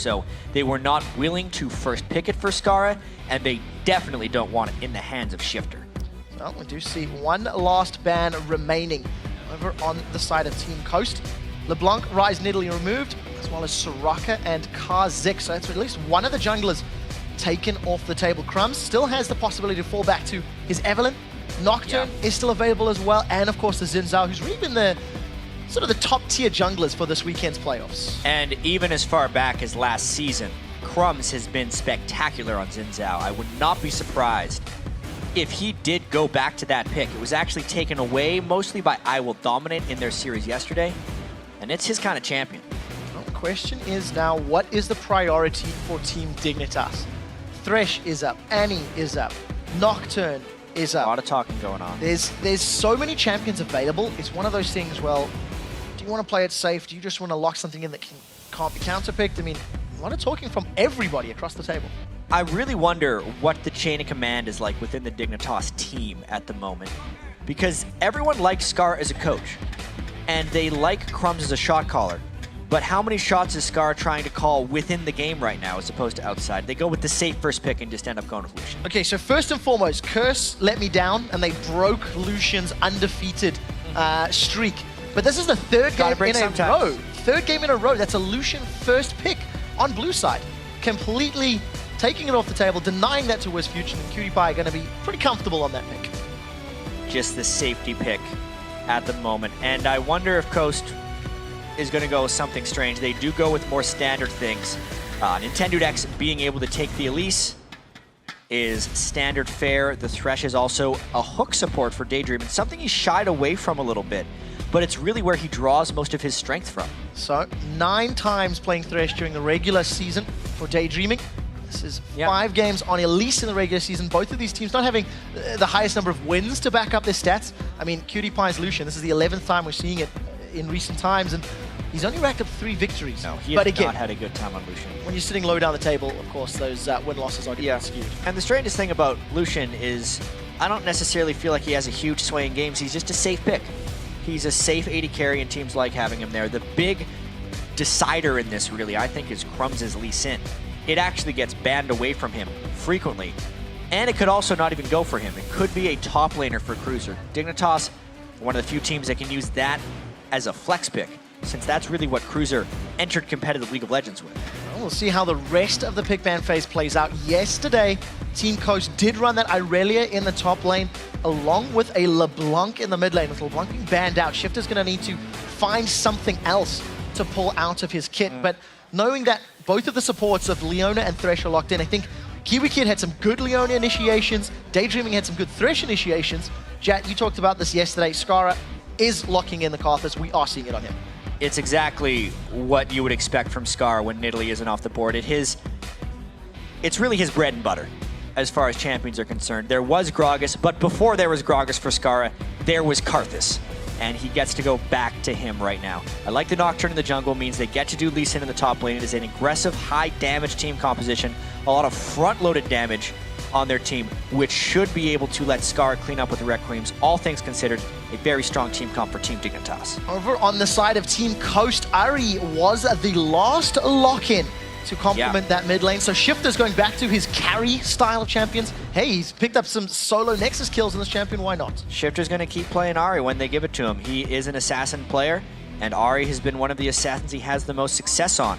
So they were not willing to first pick it for Skara, and they definitely don't want it in the hands of Shifter. Well, we do see one last ban remaining over on the side of Team Coast. LeBlanc, Rise, Nidalee removed, as well as Soraka and Karzik. So that's at least one of the junglers taken off the table. Crumbs still has the possibility to fall back to his Evelynn. Nocturne is still available as well, and of course the Xin Zhao, who's really been the sort of the top tier junglers for this weekend's playoffs. And even as far back as last season, Crumbs has been spectacular on Xin Zhao. I would not be surprised if he did go back to that pick. It was actually taken away mostly by I Will Dominate in their series yesterday, and it's his kind of champion. Well, the question is now, what is the priority for Team Dignitas? Thresh is up, Annie is up, Nocturne is up. A lot of talking going on. There's so many champions available. It's one of those things, well, do you want to play it safe? Do you just want to lock something in that can't be counterpicked? I mean, a lot of talking from everybody across the table. I really wonder what the chain of command is like within the Dignitas team at the moment, because everyone likes Scar as a coach, and they like Crumbs as a shot caller. But how many shots is Scar trying to call within the game right now as opposed to outside? They go with the safe first pick and just end up going with Lucian. Okay, so first and foremost, Curse let me down, and they broke Lucian's undefeated streak. But this is the third game in a row. Third game in a row. That's a Lucian first pick on blue side. Completely taking it off the table, denying that to WizFuture, and Cutie Pie are going to be pretty comfortable on that pick. Just the safety pick at the moment. And I wonder if Coast is going to go with something strange. They do go with more standard things. Nintendo X being able to take the Elise is standard fare. The Thresh is also a hook support for Daydream, and something he shied away from a little bit, but it's really where he draws most of his strength from. So 9 times playing Thresh during the regular season for Daydreaming. This is 5 games on Elise in the regular season. Both of these teams not having the highest number of wins to back up their stats. I mean, Cutie Pie's Lucian, this is the 11th time we're seeing it in recent times, and he's only racked up 3 victories. No, he has not had a good time on Lucian. When you're sitting low down the table, of course, those win-losses are getting skewed. And the strangest thing about Lucian is I don't necessarily feel like he has a huge sway in games. He's just a safe pick. He's a safe 80 carry, and teams like having him there. The big decider in this, really, I think, is Crumbs' Lee Sin. It actually gets banned away from him frequently, and it could also not even go for him. It could be a top laner for Cruiser. Dignitas, one of the few teams that can use that as a flex pick, since that's really what Cruiser entered competitive League of Legends with. Well, we'll see how the rest of the pick ban phase plays out. Yesterday, Team Coast did run that Irelia in the top lane, along with a LeBlanc in the mid lane. With LeBlanc being banned out, Shifter's going to need to find something else to pull out of his kit. But knowing that both of the supports of Leona and Thresh are locked in, I think Kiwi Kid had some good Leona initiations, Daydreaming had some good Thresh initiations. Jat, you talked about this yesterday. Skara is locking in the Karthus. We are seeing it on him. It's exactly what you would expect from Scar when Nidalee isn't off the board. It's really his bread and butter as far as champions are concerned. There was Gragas, but before there was Gragas for Skara, there was Karthus, and he gets to go back to him right now. I like the Nocturne in the jungle, means they get to do Lee Sin in the top lane. It is an aggressive, high damage team composition, a lot of front-loaded damage on their team, which should be able to let Scar clean up with the Requiems. All things considered, a very strong team comp for Team Dignitas. Over on the side of Team Coast, Ari was the last lock-in to complement that mid lane. So Shifter's going back to his carry style of champions. Hey, he's picked up some solo Nexus kills in this champion, why not? Shifter's going to keep playing Ari when they give it to him. He is an assassin player, and Ari has been one of the assassins he has the most success on.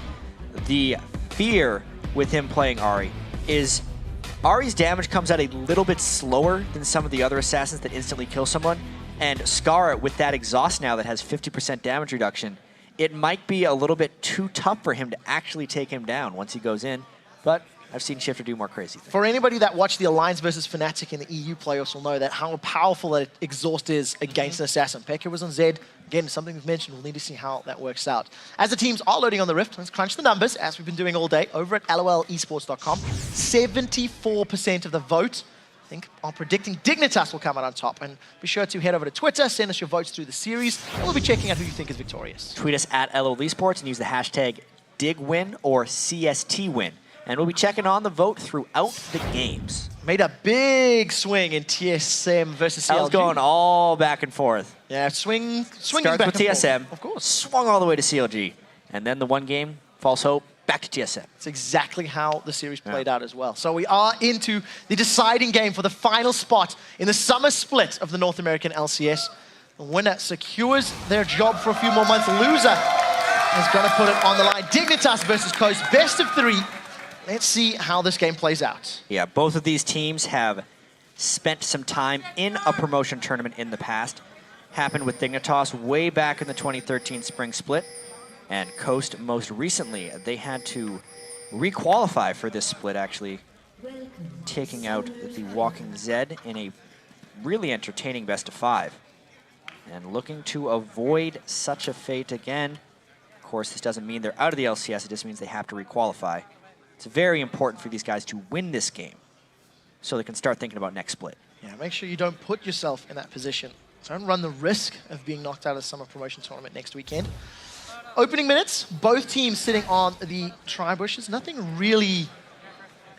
The fear with him playing Ari is Ari's damage comes out a little bit slower than some of the other assassins that instantly kill someone, and Scar, with that exhaust now that has 50% damage reduction, it might be a little bit too tough for him to actually take him down once he goes in, but I've seen Shifter do more crazy things. For anybody that watched the Alliance versus Fnatic in the EU playoffs will know that how powerful that exhaust is against an assassin. Pekka was on Zed. Again, something we've mentioned. We'll need to see how that works out. As the teams are loading on the Rift, let's crunch the numbers, as we've been doing all day, over at lolesports.com. 74% of the vote, I think, are predicting Dignitas will come out on top. And be sure to head over to Twitter, send us your votes through the series, and we'll be checking out who you think is victorious. Tweet us at LOLesports and use the hashtag DIGWin or CSTWin. And we'll be checking on the vote throughout the games. Made a big swing in TSM versus CLG. I was going all back and forth. Yeah, swinging Starts back with and TSM, forth. Of course. swung all the way to CLG. And then the one game, false hope, back to TSM. It's exactly how the series played out as well. So we are into the deciding game for the final spot in the summer split of the North American LCS. The winner secures their job for a few more months. Loser is going to put it on the line. Dignitas versus Coast, best of 3. Let's see how this game plays out. Yeah, both of these teams have spent some time in a promotion tournament in the past. Happened with Dignitas way back in the 2013 Spring Split. And Coast, most recently, they had to re-qualify for this split, actually, taking out the Walking Zed in a really entertaining best of 5. And looking to avoid such a fate again. Of course, this doesn't mean they're out of the LCS, it just means they have to re-qualify. It's very important for these guys to win this game so they can start thinking about next split. Yeah, make sure you don't put yourself in that position. Don't run the risk of being knocked out of the summer promotion tournament next weekend. Opening minutes, both teams sitting on the tri-bushes. Nothing really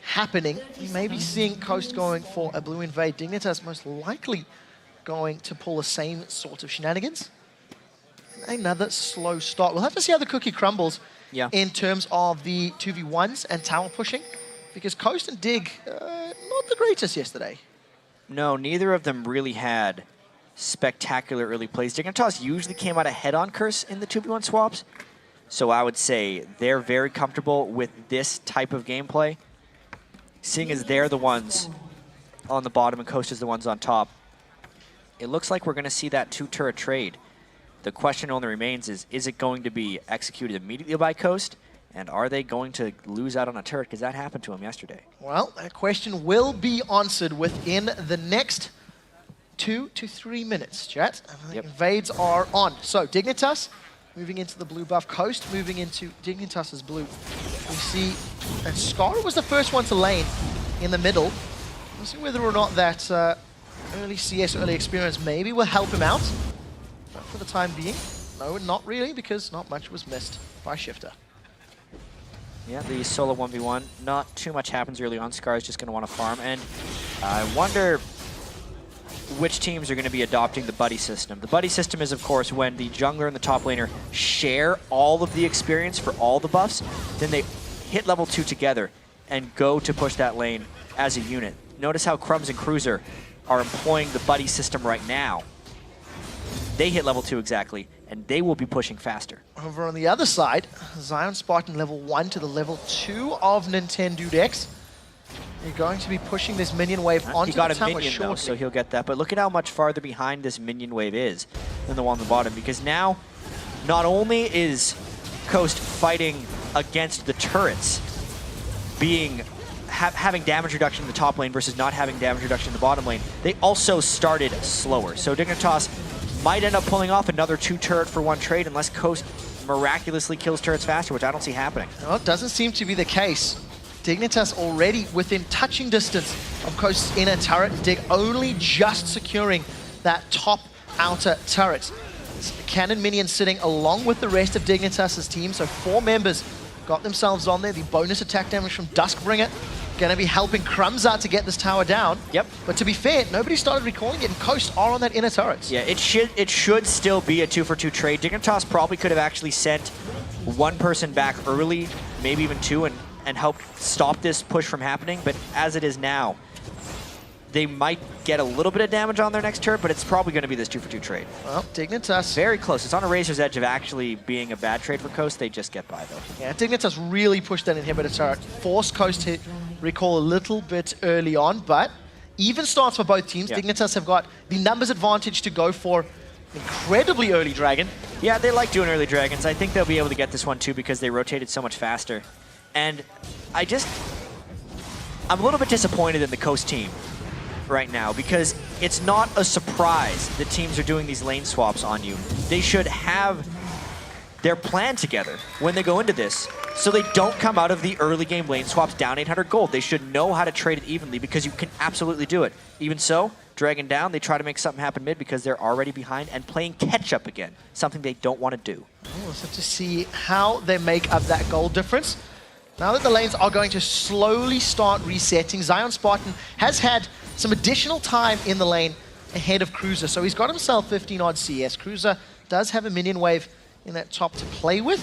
happening. You may be seeing Coast going for a blue invade. Dignitas most likely going to pull the same sort of shenanigans. Another slow start. We'll have to see how the cookie crumbles in terms of the 2v1s and tower pushing, because Coast and Dig, not the greatest yesterday. No, neither of them really had spectacular early plays. Dignitas usually came out ahead on Curse in the 2v1 swaps, so I would say they're very comfortable with this type of gameplay. Seeing as they're the ones on the bottom and Coast is the ones on top, it looks like we're going to see that 2-turret trade. The question only remains is it going to be executed immediately by Coast, and are they going to lose out on a turret, because that happened to them yesterday? Well, that question will be answered within the next 2 to 3 minutes, chat. Invades are on. So Dignitas moving into the blue buff. Coast moving into Dignitas's blue. We see that Scar was the first one to lane in the middle. We'll see whether or not that early CS, early experience maybe will help him out. But for the time being, no, not really, because not much was missed by Shifter. Yeah, the solo 1v1, not too much happens early on. Scar is just going to want to farm, and I wonder which teams are going to be adopting the buddy system. The buddy system is, of course, when the jungler and the top laner share all of the experience for all the buffs, then they hit level 2 together and go to push that lane as a unit. Notice how Crumbs and Cruiser are employing the buddy system right now. They hit level 2 exactly, and they will be pushing faster. Over on the other side, Zion Spartan level 1 to the level 2 of Nintendo Dex. You're going to be pushing this minion wave onto the tower shortly. He got a minion though, so he'll get that. But look at how much farther behind this minion wave is than the one on the bottom, because now not only is Coast fighting against the turrets having damage reduction in the top lane versus not having damage reduction in the bottom lane, they also started slower. So Dignitas might end up pulling off another 2-turret for 1 trade unless Coast miraculously kills turrets faster, which I don't see happening. Well, it doesn't seem to be the case. Dignitas already within touching distance of Coast's inner turret. Dig only just securing that top outer turret. Cannon minion sitting along with the rest of Dignitas' team, so 4 members got themselves on there. The bonus attack damage from Duskbringer going to be helping Crumbs out to get this tower down. Yep. But to be fair, nobody started recalling it, and Coast are on that inner turret. Yeah, it should still be a 2-for-2 trade. Dignitas probably could have actually sent 1 person back early, maybe even 2, and helped stop this push from happening. But as it is now, they might get a little bit of damage on their next turret, but it's probably going to be this 2-for-2 trade. Well, Dignitas... very close. It's on a razor's edge of actually being a bad trade for Coast. They just get by, though. Yeah, Dignitas really pushed that inhibitor turret, forced Coast to recall a little bit early on, but even starts for both teams. Dignitas have got the numbers advantage to go for incredibly early dragon. Yeah, they like doing early dragons. I think they'll be able to get this one, too, because they rotated so much faster. And I'm a little bit disappointed in the Coast team right now, because it's not a surprise that teams are doing these lane swaps on you. They should have their plan together when they go into this, so they don't come out of the early game lane swaps down 800 gold. They should know how to trade it evenly, because you can absolutely do it. Even so, Dragon down, they try to make something happen mid because they're already behind and playing catch up again, something they don't want to do. We'll have to see how they make up that goal difference. Now that the lanes are going to slowly start resetting, Zion Spartan has had some additional time in the lane ahead of Cruiser, so he's got himself 15 odd CS. Cruiser does have a minion wave in that top to play with.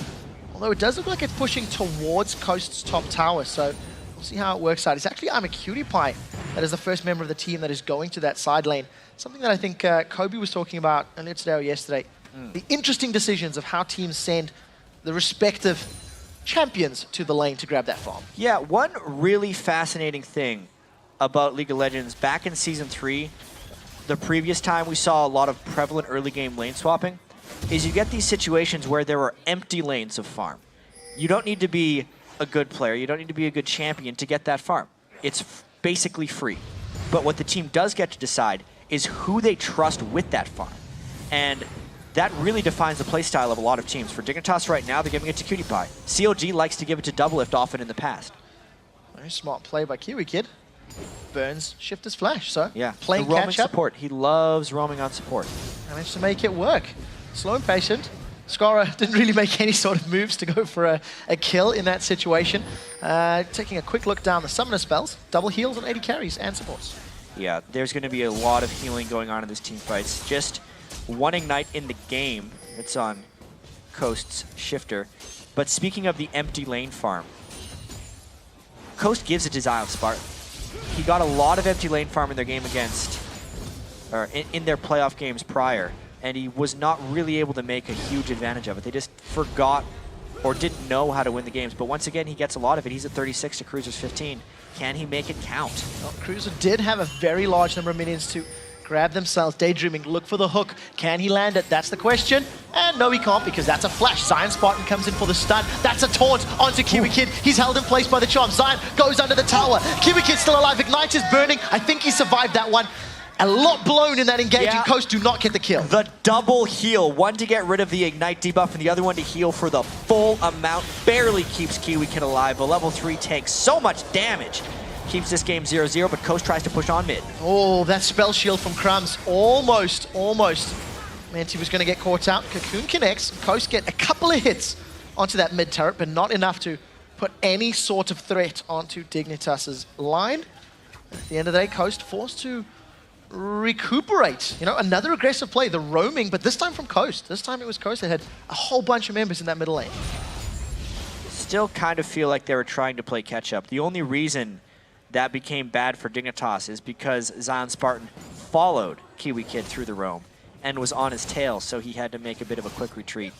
Although it does look like it's pushing towards Coast's top tower, so we'll see how it works out. It's actually I'm a Cutie Pie that is the first member of the team that is going to that side lane. Something that I think Kobe was talking about earlier today or yesterday. The interesting decisions of how teams send the respective champions to the lane to grab that farm. Yeah, one really fascinating thing about League of Legends back in Season 3, the previous time we saw a lot of prevalent early game lane swapping, is you get these situations where there are empty lanes of farm. You don't need to be a good player, you don't need to be a good champion to get that farm. It's basically free. But what the team does get to decide is who they trust with that farm. And that really defines the playstyle of a lot of teams. For Dignitas right now, they're giving it to Cutie Pie. CLG likes to give it to Doublelift often in the past. Very smart play by Kiwi Kid. Burns Shifter's flash, so yeah, playing roaming catch-up. support. He loves roaming on support. Managed to make it work. Slow and patient. Skara didn't really make any sort of moves to go for a kill in that situation. Taking a quick look down the summoner spells. Double heals on 80 carries and supports. Yeah, there's going to be a lot of healing going on in this team fights. Just one Ignite in the game. It's on Coast's Shifter. But speaking of the empty lane farm, Coast gives it to Zion Spartan. He got a lot of empty lane farm in their game against, or in their playoff games prior, and he was not really able to make a huge advantage of it. They just forgot or didn't know how to win the games. But once again, he gets a lot of it. He's at 36 to Cruiser's 15. Can he make it count? Well, Cruiser did have a very large number of minions to grab themselves. Daydreaming, look for the hook. Can he land it? That's the question. And no, he can't, because that's a flash. Zion Spartan comes in for the stun. That's a taunt onto Kiwi Kid. He's held in place by the charm. Zion goes under the tower. Kiwi Kid's still alive. Ignite is burning. I think he survived that one. A lot blown in that engage, and Coast do not get the kill. The double heal, one to get rid of the Ignite debuff, and the other one to heal for the full amount. Barely keeps Kiwi Kid alive. A level 3 takes so much damage. Keeps this game 0-0, but Coast tries to push on mid. Oh, that spell shield from Crumbs. Almost meant he was going to get caught out. Cocoon connects. Coast get a couple of hits onto that mid turret, but not enough to put any sort of threat onto Dignitas' line. At the end of the day, Coast forced to recuperate. You know, another aggressive play, the roaming, but this time from Coast. This time it was Coast that had a whole bunch of members in that middle lane. Still kind of feel like they were trying to play catch up. The only reason that became bad for Dignitas is because Zion Spartan followed Kiwi Kid through the roam and was on his tail, so he had to make a bit of a quick retreat.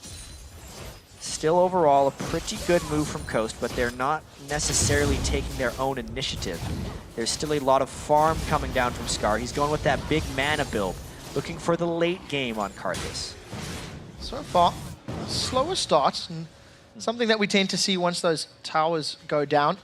Still overall a pretty good move from Coast, but they're not necessarily taking their own initiative. There's still a lot of farm coming down from Scar. He's going with that big mana build, looking for the late game on Karthus. So far, a slower start, and something that we tend to see once those towers go down.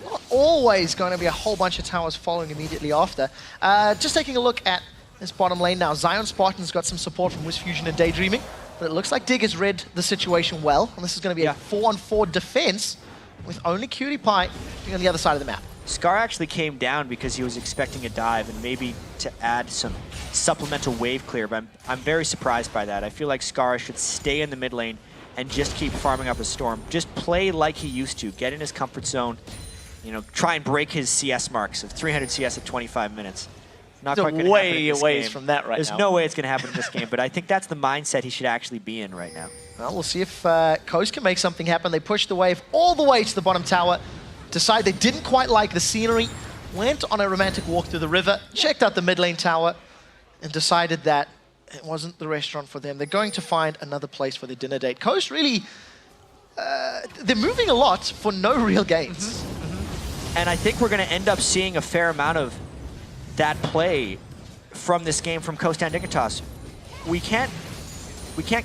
Not always going to be a whole bunch of towers following immediately after. Just taking a look at this bottom lane now. Zion Spartan's got some support from WizFusion and Daydreaming, but it looks like Dig has read the situation well, and this is going to be a 4-on-4 defense with only Cutie Pie being on the other side of the map. Scar actually came down because he was expecting a dive and maybe to add some supplemental wave clear, but I'm very surprised by that. I feel like Scar should stay in the mid lane and just keep farming up his storm. Just play like he used to, get in his comfort zone, you know, try and break his CS marks of 300 CS at 25 minutes. Not quite going to happen in this game. From that right There's now. no way it's going to happen in this game, but I think that's the mindset he should actually be in right now. Well, we'll see if Coast can make something happen. They pushed the wave all the way to the bottom tower, decide they didn't quite like the scenery, went on a romantic walk through the river, checked out the mid lane tower, and decided that it wasn't the restaurant for them. They're going to find another place for their dinner date. Coast really, they're moving a lot for no real gains. And I think we're going to end up seeing a fair amount of that play from this game from Coast and Dignitas. We can't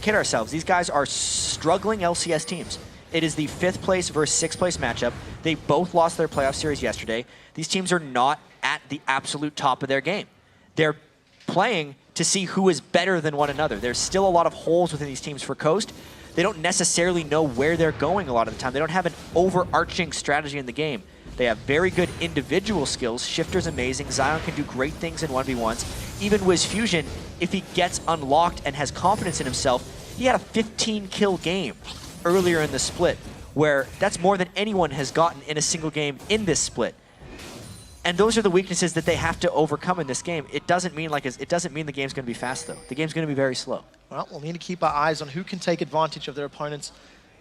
kid ourselves. These guys are struggling LCS teams. It is the 5th place versus 6th place matchup. They both lost their playoff series yesterday. These teams are not at the absolute top of their game. They're playing to see who is better than one another. There's still a lot of holes within these teams for Coast. They don't necessarily know where they're going a lot of the time. They don't have an overarching strategy in the game. They have very good individual skills. Shifter's amazing. Zion can do great things in 1v1s. Even WizFusion, if he gets unlocked and has confidence in himself, he had a 15-kill game earlier in the split, where that's more than anyone has gotten in a single game in this split. And those are the weaknesses that they have to overcome in this game. It doesn't mean the game's going to be fast, though. The game's going to be very slow. Well, we'll need to keep our eyes on who can take advantage of their opponents'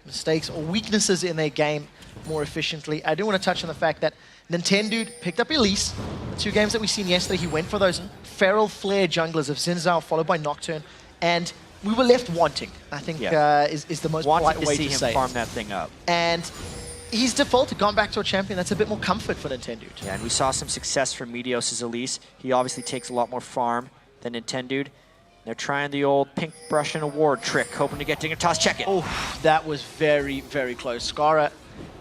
mistakes or weaknesses in their game more efficiently. I do want to touch on the fact that Nintendo picked up Elise. The 2 games that we seen yesterday, he went for those feral flare junglers of Xin Zhao followed by Nocturne, and we were left wanting, I think is the most polite way to say it. Farm that thing up. And he's defaulted, gone back to a champion that's a bit more comfort for Nintendo. Yeah, and we saw some success from Meteos' Elise. He obviously takes a lot more farm than Nintendo. They're trying the old pink brush and award trick, hoping to get Dignitas check it. Oh, that was very, very close. Skara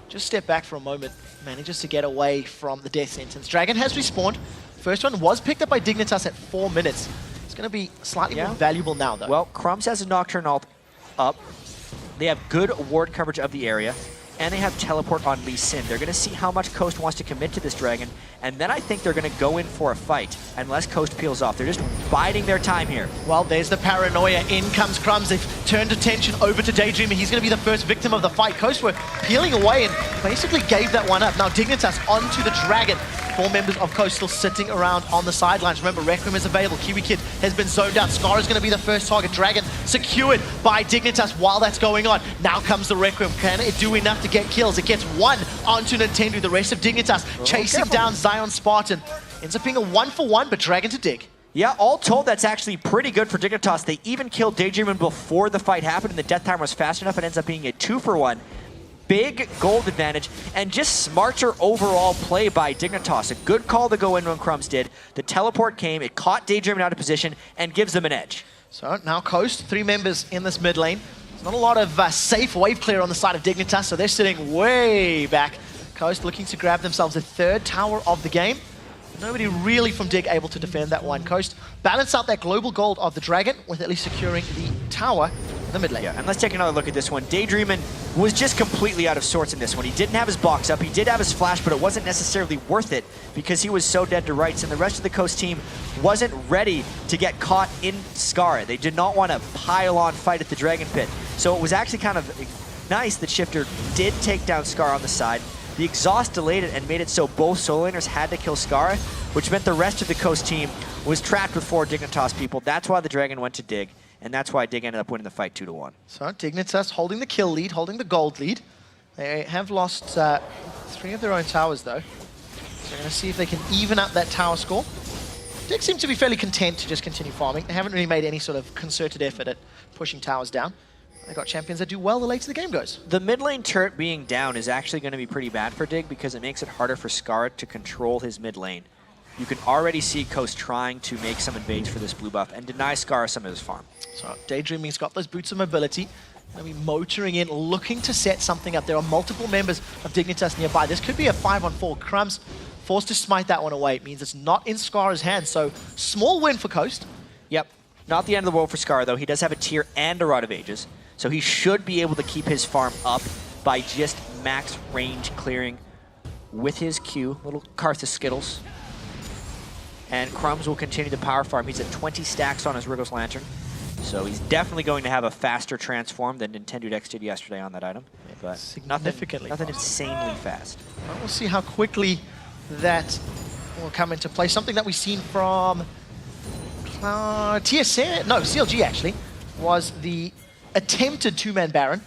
just step back for a moment, manages to get away from the death sentence. Dragon has respawned. First one was picked up by Dignitas at 4 minutes. It's going to be slightly more valuable now, though. Well, Crumbs has a Nocturne ult up. They have good ward coverage of the area, and they have teleport on Lee Sin. They're going to see how much Coast wants to commit to this Dragon, and then I think they're going to go in for a fight, unless Coast peels off. They're just biding their time here. Well, there's the paranoia. In comes Crumbs. They've turned attention over to Daydreamer. He's going to be the first victim of the fight. Coast were peeling away and basically gave that one up. Now Dignitas onto the Dragon. 4 members of Coast still sitting around on the sidelines. Remember, Requiem is available. Kiwi Kid has been zoned out. Scar is going to be the first target. Dragon secured by Dignitas while that's going on. Now comes the Requiem. Can it do enough to get kills? It gets 1 onto Nintendo. The rest of Dignitas chasing down Zion Spartan. Ends up being a 1-for-1, but Dragon to dig. Yeah, all told, that's actually pretty good for Dignitas. They even killed Daydreamer before the fight happened, and the death timer was fast enough. It ends up being a 2-for-1. Big gold advantage, and just smarter overall play by Dignitas. A good call to go in when Crumbs did. The teleport came, it caught Daydreamer out of position, and gives them an edge. So now Coast, 3 members in this mid lane. There's not a lot of safe wave clear on the side of Dignitas, so they're sitting way back. Coast looking to grab themselves a 3rd tower of the game. Nobody really from Dig able to defend that one. Coast balance out that global gold of the Dragon with at least securing the tower in the mid lane. Yeah, and let's take another look at this one. Daydreamin was just completely out of sorts in this one. He didn't have his box up, he did have his flash, but it wasn't necessarily worth it because he was so dead to rights, and the rest of the Coast team wasn't ready to get caught in Scar. They did not want to pile on fight at the Dragon Pit. So it was actually kind of nice that Shifter did take down Scar on the side. The exhaust delayed it and made it so both solo laners had to kill Scar, which meant the rest of the Coast team was trapped with 4 Dignitas people. That's why the Dragon went to Dig, and that's why Dig ended up winning the fight 2-1. So Dignitas holding the kill lead, holding the gold lead. They have lost 3 of their own towers, though. So we're going to see if they can even up that tower score. Dig seem to be fairly content to just continue farming. They haven't really made any sort of concerted effort at pushing towers down. They got champions that do well the later the game goes. The mid lane turret being down is actually going to be pretty bad for Dig because it makes it harder for Scar to control his mid lane. You can already see Coast trying to make some invades for this blue buff and deny Scar some of his farm. So Daydreaming's got those boots of mobility. Going to be motoring in, looking to set something up. There are multiple members of Dignitas nearby. This could be a 5-on-4. Crumbs forced to smite that one away. It means it's not in Scar's hands. So small win for Coast. Yep. Not the end of the world for Scar, though. He does have a tier and a Rod of Ages. So he should be able to keep his farm up by just max range clearing with his Q, little Karthus Skittles. And Crumbs will continue to power farm. He's at 20 stacks on his Rigos Lantern. So he's definitely going to have a faster transform than Nintendo X did yesterday on that item. But significantly nothing insanely fast. Well, we'll see how quickly that will come into play. Something that we've seen from TSN, no, CLG actually, was the attempted 2-man Baron.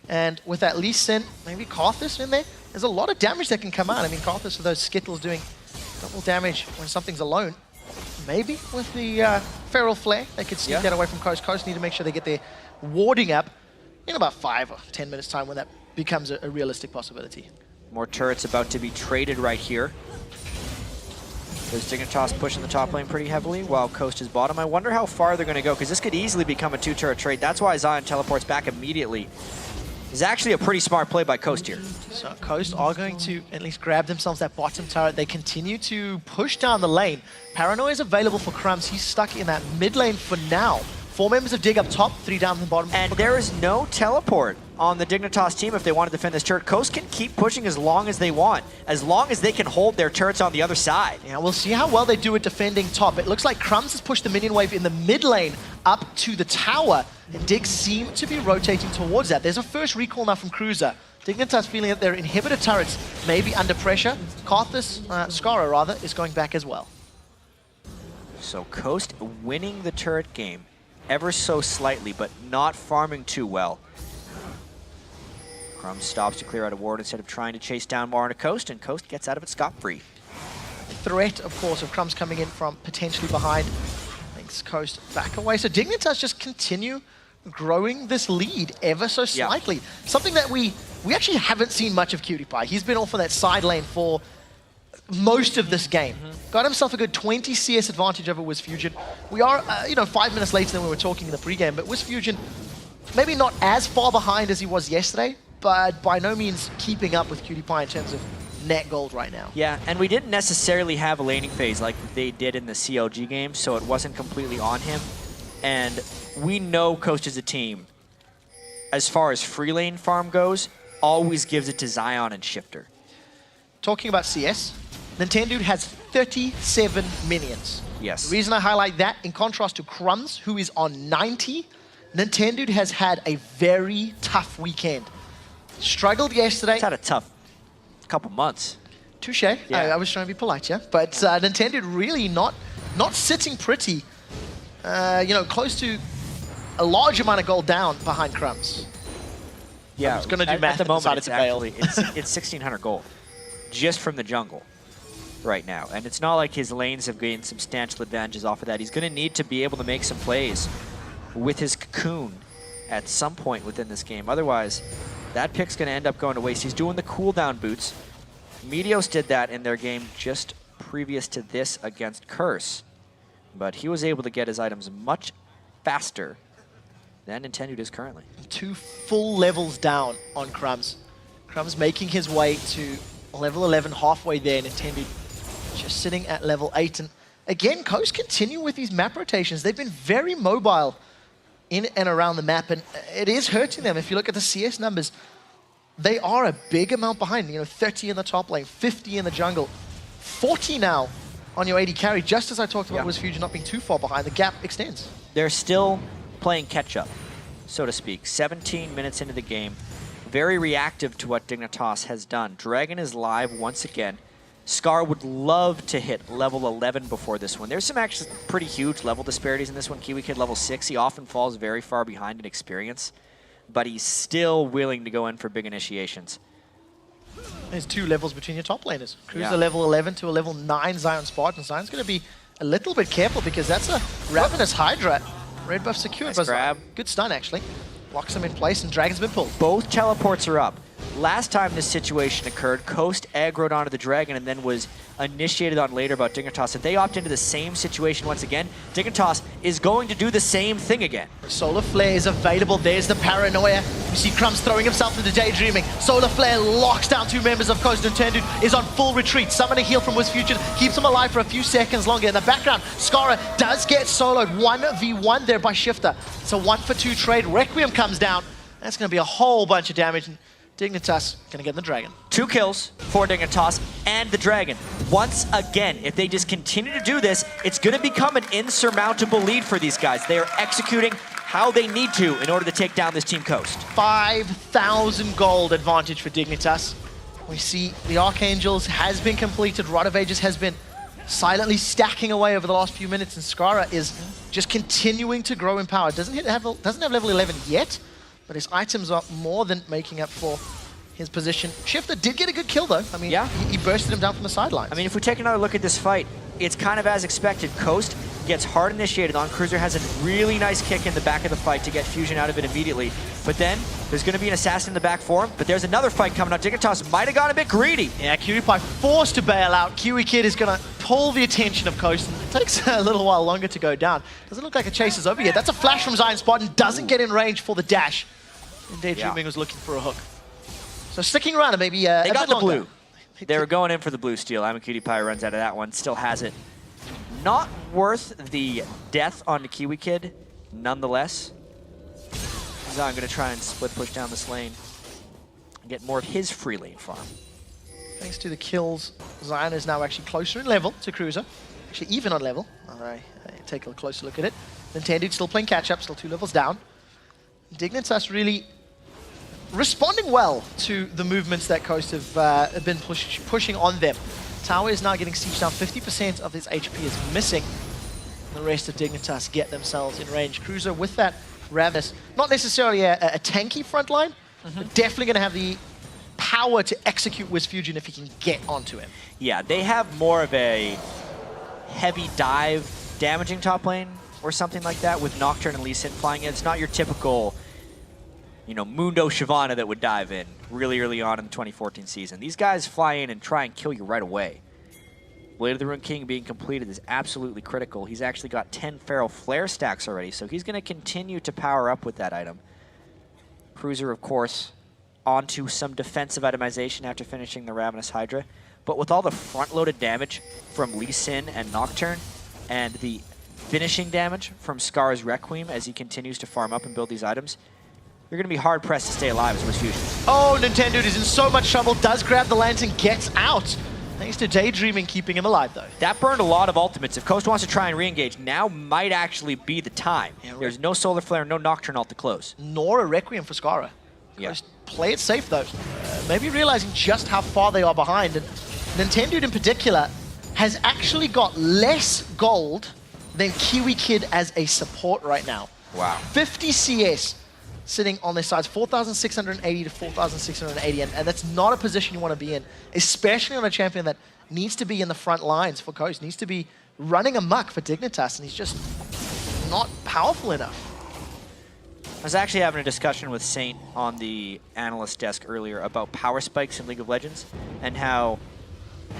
And with that Lee Sin, maybe Karthus in there, there's a lot of damage that can come out. I mean, Karthus with those Skittles doing double damage when something's alone. Maybe with the Feral Flare, they could sneak that away from Coast. Coast need to make sure they get their warding up in about 5 or 10 minutes time when that becomes a realistic possibility. More turrets about to be traded right here. There's Dignitas pushing the top lane pretty heavily while Coast is bottom. I wonder how far they're going to go because this could easily become a 2-turret trade. That's why Zion teleports back immediately. It's actually a pretty smart play by Coast here. So Coast are going to at least grab themselves that bottom turret. They continue to push down the lane. Paranoia is available for Crumbs. He's stuck in that mid lane for now. 4 members of Dig up top, 3 down the bottom. And there is no teleport on the Dignitas team if they want to defend this turret. Coast can keep pushing as long as they want, as long as they can hold their turrets on the other side. Yeah, we'll see how well they do at defending top. It looks like Crumbs has pushed the minion wave in the mid lane up to the tower, and Dig seem to be rotating towards that. There's a first recall now from Cruiser. Dignitas feeling that their inhibitor turrets may be under pressure. Karthus, Skara rather, is going back as well. So Coast winning the turret game ever so slightly, but not farming too well. Crumbs stops to clear out a ward instead of trying to chase down more on a Coast, and Coast gets out of it scot-free. Threat, of course, of Crumbs coming in from potentially behind makes Coast back away. So Dignitas just continue growing this lead ever so slightly. Something that we actually haven't seen much of Cutie Pie. He's been off of that side lane for most of this game. Got himself a good 20 CS advantage over WizFusion. We are, 5 minutes later than we were talking in the pregame, but WizFusion maybe not as far behind as he was yesterday, but by no means keeping up with Cutie Pie in terms of net gold right now. Yeah, and we didn't necessarily have a laning phase like they did in the CLG game, so it wasn't completely on him. And we know Coast as a team, as far as free lane farm goes, always gives it to Zion and Shifter. Talking about CS, Nintendo has 37 minions. Yes. The reason I highlight that, in contrast to Crumbs, who is on 90, Nintendo has had a very tough weekend. Struggled yesterday. It's had a tough couple months. Touche. Yeah. I was trying to be polite, yeah. But Nintendo really not sitting pretty. Close to a large amount of gold down behind Crumbs. Yeah, I was going to do math at the moment. It's actually, it's 1,600 gold just from the jungle right now, and it's not like his lanes have gained substantial advantages off of that. He's going to need to be able to make some plays with his cocoon at some point within this game. Otherwise, that pick's going to end up going to waste. He's doing the cooldown boots. Meteos did that in their game just previous to this against Curse, but he was able to get his items much faster than Nintendo is currently. 2 full levels down on Crumbs. Crumbs making his way to level 11, halfway there. Nintendo just sitting at level 8. And again, Coast continue with these map rotations. They've been very mobile in and around the map, and it is hurting them. If you look at the CS numbers, they are a big amount behind. 30 in the top lane, 50 in the jungle, 40 now on your AD carry. Just as I talked about WizFusion not being too far behind, the gap extends. They're still playing catch-up, so to speak. 17 minutes into the game. Very reactive to what Dignitas has done. Dragon is live once again. Scar would love to hit level 11 before this one. There's some actually pretty huge level disparities in this one. Kiwi Kid level 6. He often falls very far behind in experience, but he's still willing to go in for big initiations. There's 2 levels between your top laners. Cruiser level 11 to a level 9 Zion Spartan. Zion's going to be a little bit careful because that's a Ravenous Hydra. Red buff secured. Nice grab. Good stun, actually. Locks him in place, and Dragon's been pulled. Both teleports are up. Last time this situation occurred, Coast aggroed onto the Dragon and then was initiated on later about Dignitas. If they opt into the same situation once again, Dignitas is going to do the same thing again. Solar Flare is available. There's the paranoia. You see Crumbs throwing himself into daydreaming. Solar Flare locks down 2 members of Coast. Nintendo is on full retreat. Summon a heal from WizFusion. Keeps him alive for a few seconds longer. In the background, Skara does get soloed. 1v1 there by Shifter. It's a 1-for-2 trade. Requiem comes down. That's going to be a whole bunch of damage. Dignitas going to get the Dragon. 2 kills for Dignitas and the Dragon. Once again, if they just continue to do this, it's going to become an insurmountable lead for these guys. They are executing how they need to in order to take down this Team Coast. 5,000 gold advantage for Dignitas. We see the Archangels has been completed. Rod of Ages has been silently stacking away over the last few minutes, and Skara is just continuing to grow in power. Doesn't have level 11 yet, but his items are more than making up for his position. Shifter did get a good kill, though. I mean, he bursted him down from the sidelines. I mean, if we take another look at this fight, it's kind of as expected. Coast gets hard initiated on. Cruiser has a really nice kick in the back of the fight to get Fusion out of it immediately. But then, there's going to be an assassin in the back for him, but there's another fight coming up. Dignitas might have gone a bit greedy. Yeah, Cutie Pie forced to bail out. Kiwi Kid is going to pull the attention of Coast, and it takes a little while longer to go down. Doesn't look like a chase is over yet. That's a flash from Zion Spartan. Doesn't get in range for the dash. And Daydreaming was looking for a hook. So sticking around and maybe they got the blue. They were going in for the blue steal. I'm a Cutie Pie runs out of that one. Still has it. Not worth the death on the Kiwi Kid, nonetheless. So I'm going to try and split push down this lane and get more of his free lane farm. Thanks to the kills, Zion is now actually closer in level to Cruiser. Actually even on level. All right, take a closer look at it. Nintendo still playing catch-up, still 2 levels down. Dignitas really responding well to the movements that Coast have been pushing on them. Tower is now getting sieged down. 50% of his HP is missing. The rest of Dignitas get themselves in range. Cruiser with that Ravenous, not necessarily a tanky front line, They're definitely going to have the power to execute WizFusion if he can get onto him. Yeah, they have more of a heavy dive damaging top lane or something like that with Nocturne and Lee Sin flying in. It's not your typical, you know, Mundo Shyvana that would dive in really early on in the 2014 season. These guys fly in and try and kill you right away. Blade of the Ruined King being completed is absolutely critical. He's actually got 10 Feral Flare stacks already, so he's going to continue to power up with that item. Cruiser, of course, onto some defensive itemization after finishing the Ravenous Hydra. But with all the front-loaded damage from Lee Sin and Nocturne, and the finishing damage from Scar's Requiem as he continues to farm up and build these items, you're going to be hard-pressed to stay alive as WizFusion. Oh, Nintendo is in so much trouble, does grab the lantern, gets out. Thanks to Daydreaming keeping him alive, though. That burned a lot of ultimates. If Coast wants to try and re-engage, now might actually be the time. Yeah, there's no Solar Flare, no Nocturne ult to close. Nor a Requiem for Skara. Yeah. Just play it safe, though. Maybe realizing just how far they are behind. And Nintendo in particular has actually got less gold than Kiwi Kid as a support right now. Wow. 50 CS sitting on their sides, 4,680 to 4,680, and that's not a position you want to be in, especially on a champion that needs to be in the front lines for Coast, needs to be running amok for Dignitas, and he's just not powerful enough. I was actually having a discussion with Saint on the analyst desk earlier about power spikes in League of Legends and how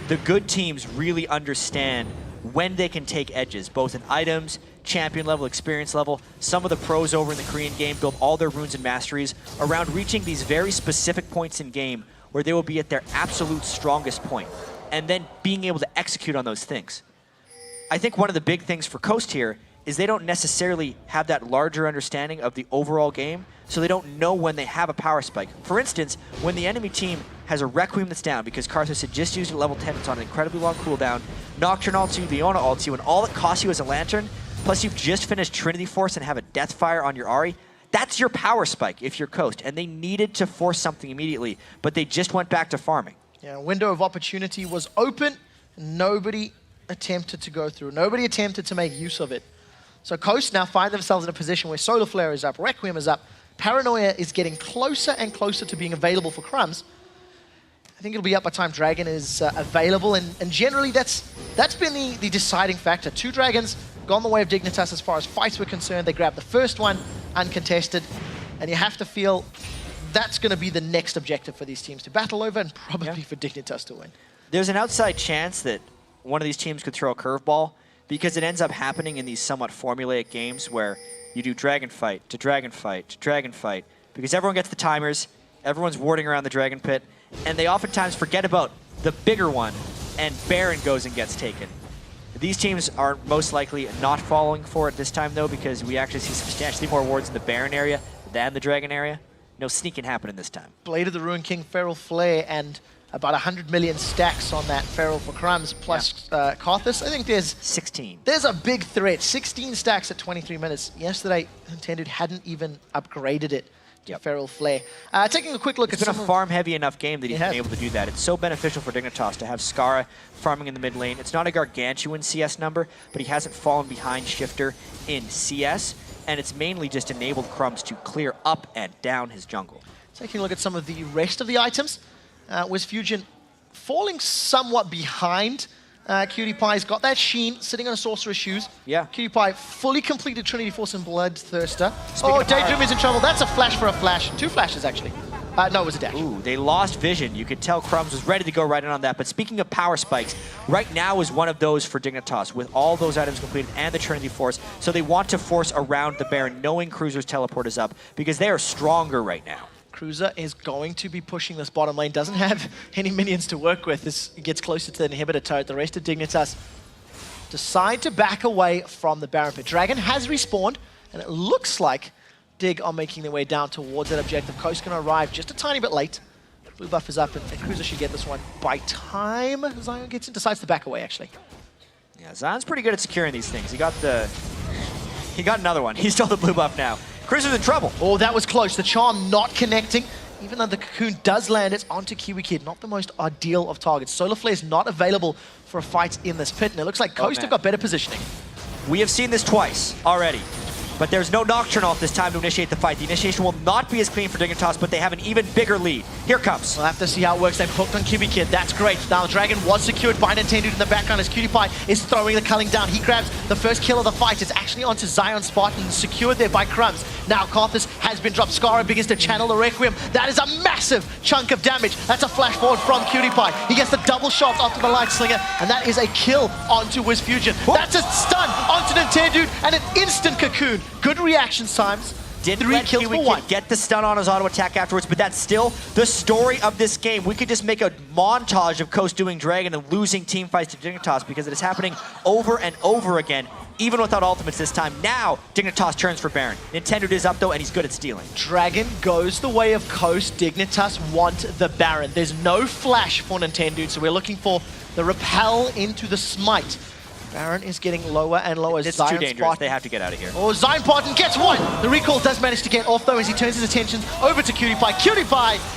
the good teams really understand when they can take edges, both in items, champion level, experience level. Some of the pros over in the Korean game build all their runes and masteries around reaching these very specific points in game where they will be at their absolute strongest point, and then being able to execute on those things. I think one of the big things for Coast here is they don't necessarily have that larger understanding of the overall game, so they don't know when they have a power spike. For instance, when the enemy team has a Requiem that's down because Karthus had just used it at level 10, it's on an incredibly long cooldown, Nocturne ults you, Leona ults you, and all it costs you is a Lantern, plus you've just finished Trinity Force and have a Deathfire on your Ahri, that's your power spike if you're Coast, and they needed to force something immediately, but they just went back to farming. Yeah, window of opportunity was open, nobody attempted to go through, nobody attempted to make use of it. So Coast now find themselves in a position where Solar Flare is up, Requiem is up, Paranoia is getting closer and closer to being available for Crumbs. I think it'll be up by time Dragon is available, and generally that's been the deciding factor. 2 Dragons gone the way of Dignitas as far as fights were concerned. They grabbed the first one, uncontested, and you have to feel that's going to be the next objective for these teams to battle over, and probably for Dignitas to win. There's an outside chance that one of these teams could throw a curveball, because it ends up happening in these somewhat formulaic games where you do dragon fight to dragon fight to dragon fight, because everyone gets the timers, everyone's warding around the dragon pit, and they oftentimes forget about the bigger one, and Baron goes and gets taken. These teams are most likely not falling for it this time, though, because we actually see substantially more wards in the Baron area than the Dragon area. No sneaking happening this time. Blade of the Ruined King, Feral Flare, and about 100 million stacks on that Feral for Crumbs, plus Karthus. I think there's 16. There's a big threat. 16 stacks at 23 minutes. Yesterday, Nintendo hadn't even upgraded it to Feral Flare. Taking a quick look at some... It's been a farm-heavy enough game that he's been able to do that. It's so beneficial for Dignitas to have Skara farming in the mid lane. It's not a gargantuan CS number, but he hasn't fallen behind Shifter in CS, and it's mainly just enabled Crumbs to clear up and down his jungle. Taking a look at some of the rest of the items. WizFusion falling somewhat behind. Cutie Pie's got that Sheen sitting on Sorcerer's Shoes. Yeah. Cutie Pie fully completed Trinity Force and Bloodthirster. Oh, Daydream is in trouble. That's a flash for a flash. 2 flashes, actually. No, it was a dash. Ooh, they lost vision. You could tell Crumbs was ready to go right in on that. But speaking of power spikes, right now is one of those for Dignitas with all those items completed and the Trinity Force. So they want to force around the Baron, knowing Cruiser's teleport is up, because they are stronger right now. Cruiser is going to be pushing this bottom lane. Doesn't have any minions to work with. This gets closer to the inhibitor turret. The rest of Dignitas decide to back away from the Baron pit. Dragon has respawned, and it looks like Dig are making their way down towards that objective. Coast can arrive just a tiny bit late. Blue buff is up, and Cruiser should get this one by time Zion gets in. Decides to back away, actually. Yeah, Zion's pretty good at securing these things. He got another one. He's still the blue buff now. Cruiser's in trouble. Oh, that was close. The charm not connecting. Even though the cocoon does land, it's onto Kiwi Kid. Not the most ideal of targets. Solar Flare is not available for a fight in this pit, and it looks like Coast have got better positioning. We have seen this twice already. But there's no Nocturnal at this time to initiate the fight. The initiation will not be as clean for Dignitas, but they have an even bigger lead. Here comes. We'll have to see how it works. They've hooked on Kid. That's great. Now Dragon was secured by Nintendo in the background as Cutie is throwing the culling down. He grabs the first kill of the fight. It's actually onto Zion Spartan, secured there by Crumbs. Now Karthus has been dropped. Scara begins to channel the Requiem. That is a massive chunk of damage. That's a flash forward from Cutie. He gets the double shot after the Light Slinger, and that is a kill onto Wiz Fusion. That's a stun onto Nintendo and an instant cocoon. Good reaction times. Didn't let Kiwi get the stun on his auto attack afterwards, but that's still the story of this game. We could just make a montage of Coast doing Dragon and losing team fights to Dignitas because it is happening over and over again, even without ultimates this time. Now, Dignitas turns for Baron. Nintendo is up though, and he's good at stealing. Dragon goes the way of Coast. Dignitas want the Baron. There's no flash for Nintendo, so we're looking for the repel into the smite. Baron is getting lower and lower. It's too dangerous. They have to get out of here. Oh, Zion Spartan gets one! The recall does manage to get off though as he turns his attention over to Cutie. Cutie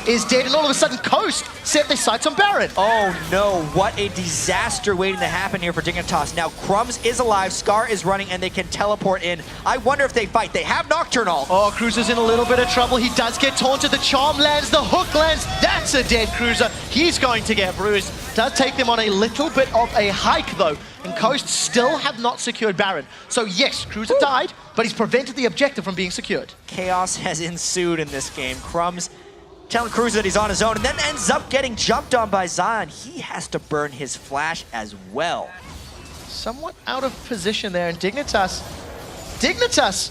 is dead, and all of a sudden Coast set their sights on Baron. Oh no, what a disaster waiting to happen here for Dignitas. Now Crumbs is alive, Scar is running, and they can teleport in. I wonder if they fight. They have Nocturnal. Oh, Cruiser's in a little bit of trouble. He does get taunted. The charm lands, the hook lands. That's a dead Cruiser. He's going to get bruised. Does take them on a little bit of a hike though. And Coast still have not secured Baron. So yes, Cruiser died, but he's prevented the objective from being secured. Chaos has ensued in this game. Crumbs telling Cruiser that he's on his own and then ends up getting jumped on by Zion. He has to burn his flash as well. Somewhat out of position there, and Dignitas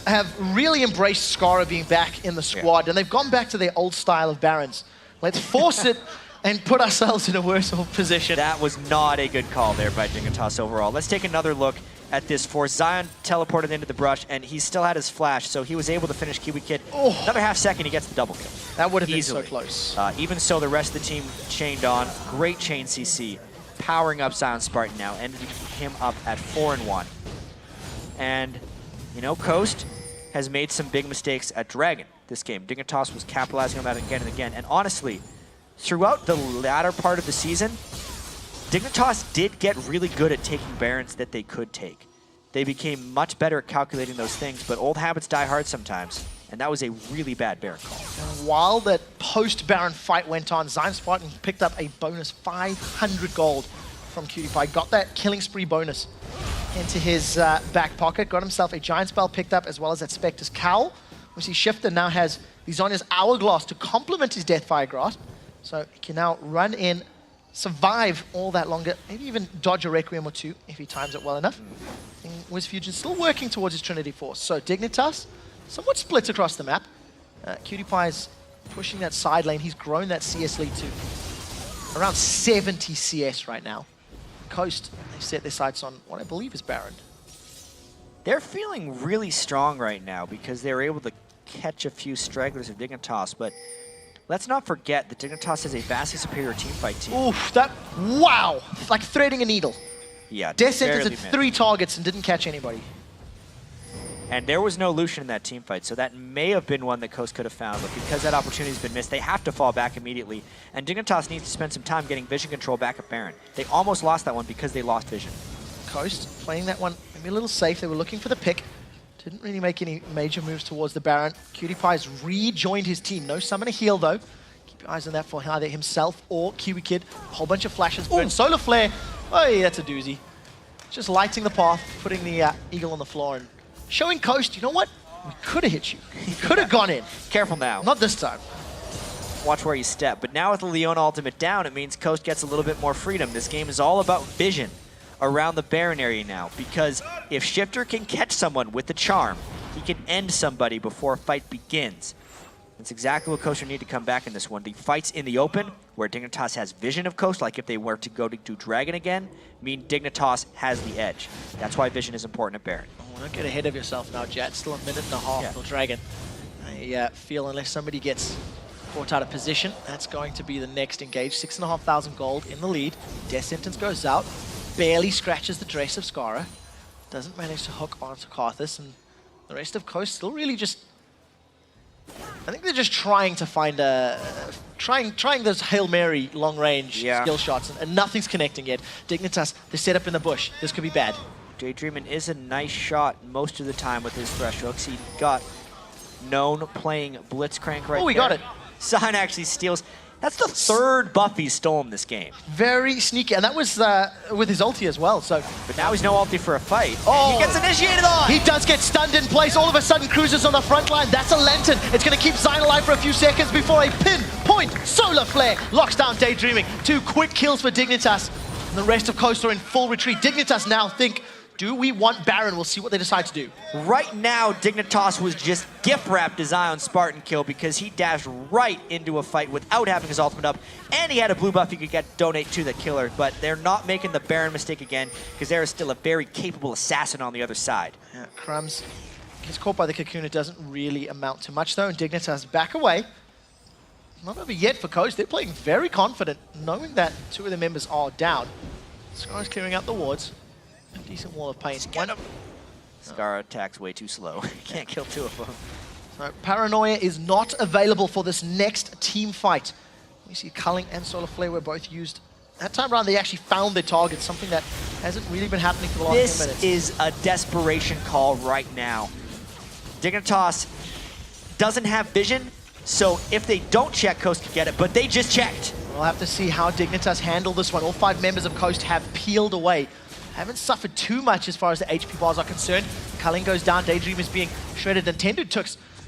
have really embraced Scara being back in the squad, and they've gone back to their old style of Barons. Let's force it and put ourselves in a worse position. That was not a good call there by Dignitas overall. Let's take another look at this force. Zion teleported into the brush, and he still had his flash, so he was able to finish Kiwi Kid. Oh. Another half second, he gets the double kill. That would have been easily. so close. Even so, the rest of the team chained on. Great chain CC, powering up Zion Spartan now, ending him up at 4-1. And, you know, Coast has made some big mistakes at Dragon this game. Dignitas was capitalizing on that again and again, and honestly, throughout the latter part of the season, Dignitas did get really good at taking Barons that they could take. They became much better at calculating those things, but old habits die hard sometimes, and that was a really bad Baron call. And while that post-Baron fight went on, Zion Spartan picked up a bonus 500 gold from Cutie. Got that killing spree bonus into his back pocket, got himself a Giant Spell picked up, as well as that Spectre's Cowl. Obviously, Shifter now has the Zonya's Hourglass to complement his Deathfire Grasp. So he can now run in, survive all that longer, maybe even dodge a Requiem or two if he times it well enough. And Wiz Fusion still working towards his Trinity Force. So Dignitas, somewhat split across the map. Cutie is pushing that side lane. He's grown that CS lead to around 70 CS right now. Coast, they've set their sights on what I believe is Baron. They're feeling really strong right now because they were able to catch a few stragglers of Dignitas, but let's not forget that Dignitas is a vastly superior teamfight team. Oof, wow! Like threading a needle. Yeah, Death Sentence had 3 targets and didn't catch anybody. And there was no Lucian in that teamfight, so that may have been one that Coast could have found, but because that opportunity's been missed, they have to fall back immediately. And Dignitas needs to spend some time getting vision control back at Baron. They almost lost that one because they lost vision. Coast playing that one maybe a little safe. They were looking for the pick. Didn't really make any major moves towards the Baron. Cutie Pie's rejoined his team. No summoner heal though. Keep your eyes on that for either himself or Kiwi Kid. A whole bunch of flashes. Burn Solar Flare. Oh yeah, that's a doozy. Just lighting the path, putting the Eagle on the floor and showing Coast, you know what? We could have hit you. We could have gone in. Careful now. Not this time. Watch where you step. But now with the Leona ultimate down, it means Coast gets a little bit more freedom. This game is all about vision around the Baron area now, because if Shifter can catch someone with the charm, he can end somebody before a fight begins. That's exactly what Coast would need to come back in this one. The fights in the open, where Dignitas has vision of Coast, like if they were to go to do Dragon again, mean Dignitas has the edge. That's why vision is important at Baron. Oh, don't get ahead of yourself now, Jet. Still a minute and a half for Dragon. I feel unless somebody gets caught out of position, that's going to be the next engage. 6,500 gold in the lead. Death Sentence goes out. Barely scratches the dress of Scara. Doesn't manage to hook onto Karthus, and the rest of Coast still really just... I think they're just trying to find trying those Hail Mary long-range skill shots, and nothing's connecting yet. Dignitas, they're set up in the bush. This could be bad. Daydreamin' is a nice shot most of the time with his fresh hooks. He got known playing Blitzcrank right there. Oh, he got it. Sign actually steals. That's the third buff he's stolen this game. Very sneaky, and that was with his ulti as well, so. But now he's no ulti for a fight. Oh, he gets initiated on! He does get stunned in place. All of a sudden, Cruiser's on the front line. That's a Lantern. It's going to keep Zion alive for a few seconds before a pinpoint solar flare locks down Daydreaming. 2 quick kills for Dignitas, and the rest of Coast are in full retreat. Dignitas now think, do we want Baron? We'll see what they decide to do. Right now, Dignitas was just gift-wrapped a Zion Spartan kill because he dashed right into a fight without having his ultimate up, and he had a blue buff he could donate to the killer, but they're not making the Baron mistake again because there is still a very capable assassin on the other side. Yeah, Crumbs gets caught by the Cocoon. It doesn't really amount to much, though, and Dignitas back away. Not over yet for Coast. They're playing very confident, knowing that 2 of the members are down. Scar's clearing out the wards. A decent wall of pain. Get him. Scar attacks way too slow. Can't kill 2 of them. So Paranoia is not available for this next team fight. We see Culling and Solar Flare were both used. That time around, they actually found their targets, something that hasn't really been happening for the last 10 minutes. This is a desperation call right now. Dignitas doesn't have vision, so if they don't check, Coast could get it, but they just checked. We'll have to see how Dignitas handle this one. All 5 members of Coast have peeled away. Haven't suffered too much as far as the HP bars are concerned. Culling goes down, Daydream is being shredded. Nintendo took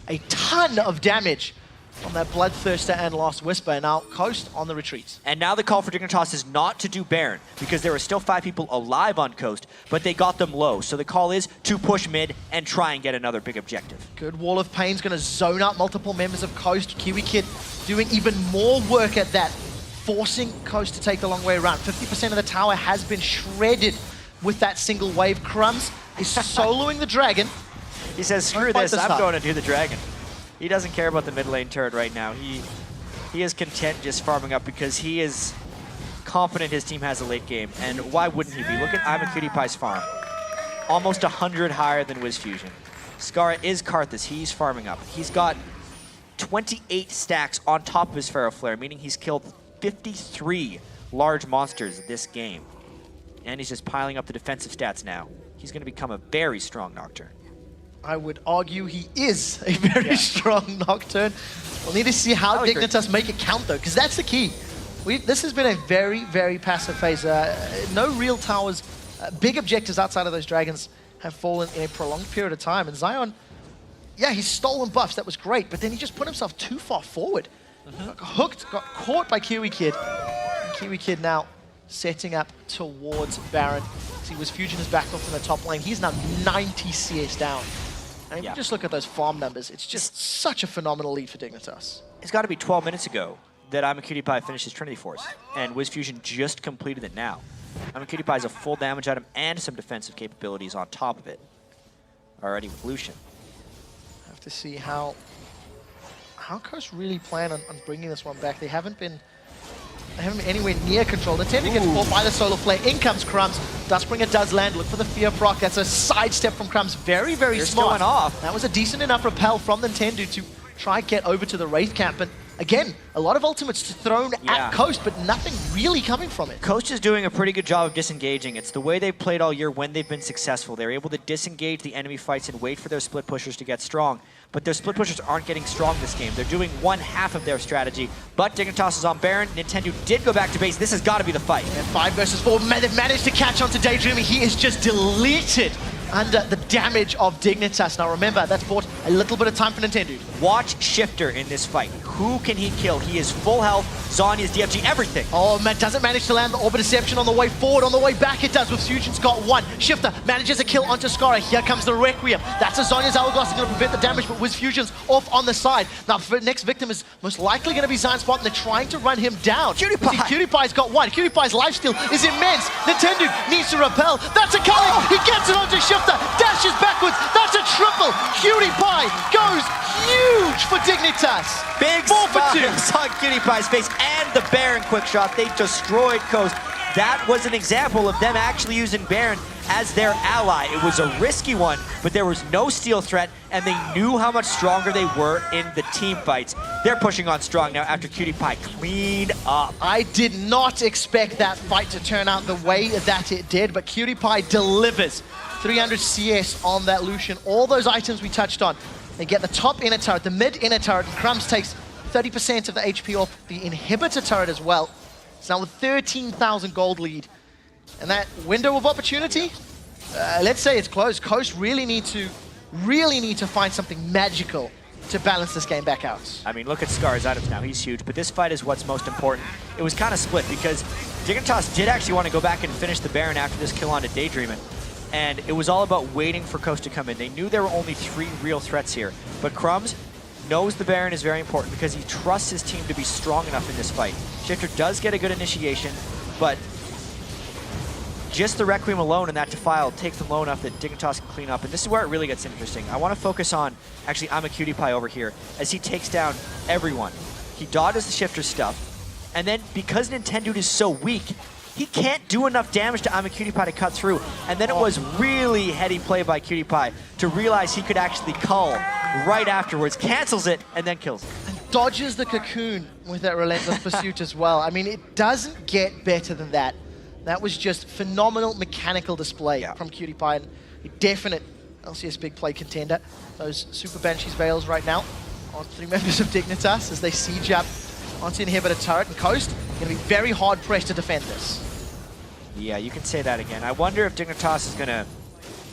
a ton of damage from that Bloodthirster and Last Whisper, and now Coast on the retreat. And now the call for Dignitas is not to do Baron, because there are still 5 people alive on Coast, but they got them low. So the call is to push mid and try and get another big objective. Good Wall of Pain's going to zone out multiple members of Coast. Kiwi Kid doing even more work at that, forcing Coast to take the long way around. 50% of the tower has been shredded with that single wave. Crumbs is soloing the dragon. He says, screw this, I'm going to do the dragon. He doesn't care about the mid lane turret right now. He is content just farming up because he is confident his team has a late game. And why wouldn't he be? Look at I'mACutiePie's farm. Almost 100 higher than WizFusion. Scar is Karthus, he's farming up. He's got 28 stacks on top of his Pharaoh Flare, meaning he's killed 53 large monsters this game. And he's just piling up the defensive stats now. He's going to become a very strong Nocturne. I would argue he is a very strong Nocturne. We'll need to see how Dignitas make it count, though, because that's the key. This has been a very, very passive phase. No real towers, big objectives outside of those dragons have fallen in a prolonged period of time. And Zion, yeah, he's stolen buffs. That was great, but then he just put himself too far forward. Got hooked, got caught by Kiwi Kid. And Kiwi Kid now setting up towards Baron. See, WizFusion is back off in the top lane. He's now 90 CS down. And if you just look at those farm numbers, it's just such a phenomenal lead for Dignitas. It's got to be 12 minutes ago that I'mACutiePie finished his Trinity Force, and WizFusion just completed it now. I'mACutiePie is a full damage item and some defensive capabilities on top of it. Already with Lucian. Have to see how Coast really plan on bringing this one back. They haven't been anywhere near control. Nintendo gets caught by the Solar Flare. In comes Crumbs. Dustbringer does land. Look for the Fear proc. That's a sidestep from Crumbs. Very, very smart. Going off. That was a decent enough repel from Nintendo to try and get over to the Wraith camp. And again, a lot of ultimates thrown at Coast, but nothing really coming from it. Coast is doing a pretty good job of disengaging. It's the way they've played all year when they've been successful. They're able to disengage the enemy fights and wait for their split pushers to get strong. But their split pushers aren't getting strong this game. They're doing one half of their strategy. But Dignitas is on Baron. Nintendo did go back to base. This has got to be the fight. And 5 versus 4. They've managed to catch on to Daydreaming. He is just deleted under the damage of Dignitas. Now remember, that's bought a little bit of time for Nintendo. Watch Shifter in this fight. Who can he kill? He is full health. Zhonya's DFG, everything. Oh, man, doesn't manage to land the Orbit Deception on the way forward. On the way back, it does. WizFusion's got 1. Shifter manages a kill onto Skara. Here comes the Requiem. That's a Zhonya's Hourglass. Going to prevent the damage, but WizFusion's off on the side. Now, the next victim is most likely going to be Zion Spartan. They're trying to run him down. CutiePie's got 1. CutiePie's lifesteal is immense. Nintendo needs to repel. That's a Culling. He gets it onto Shifter. Dashes backwards. That's a triple. CutiePie goes huge for Dignitas. Big 4 for 2. on CutiePie's face and the Baron quick shot. They destroyed Coast. that was an example of them actually using Baron as their ally. It was a risky one, but there was no steal threat, and they knew how much stronger they were in the team fights. They're pushing on strong now after Cutie Pie cleaned up. I did not expect that fight to turn out the way that it did, but Cutie Pie delivers. 300 CS on that Lucian. All those items we touched on. They get the top inner turret, the mid inner turret, and Crumbs takes 30% of the HP off the inhibitor turret as well. It's now with 13,000 gold lead. And that window of opportunity, let's say it's closed. Coast really need to find something magical to balance this game back out. I mean, look at Scar's items now. He's huge, but this fight is what's most important. It was kind of split because Dignitas did actually want to go back and finish the Baron after this kill onto Daydreamin'. And it was all about waiting for Coast to come in. They knew there were only 3 real threats here. But Crumbs knows the Baron is very important because he trusts his team to be strong enough in this fight. Shifter does get a good initiation, but just the Requiem alone and that Defile take them low enough that Dignitas can clean up. And this is where it really gets interesting. I want to focus on, actually, I'm a Cutie Pie over here, as he takes down everyone. He dodges the Shifter stuff, and then because Nintendo is so weak, he can't do enough damage to I'm a Cutie Pie to cut through. And then it was really heady play by Cutie Pie to realize he could actually cull right afterwards, cancels it, and then kills it. And dodges the cocoon with that relentless pursuit as well. I mean, it doesn't get better than that. That was just phenomenal mechanical display from Cutie Pie, and a definite LCS big play contender. Those Super Banshees Veils right now on 3 members of Dignitas as they siege up onto Inhibitor turret, and Coast going to be very hard pressed to defend this. Yeah, you can say that again. I wonder if Dignitas is going to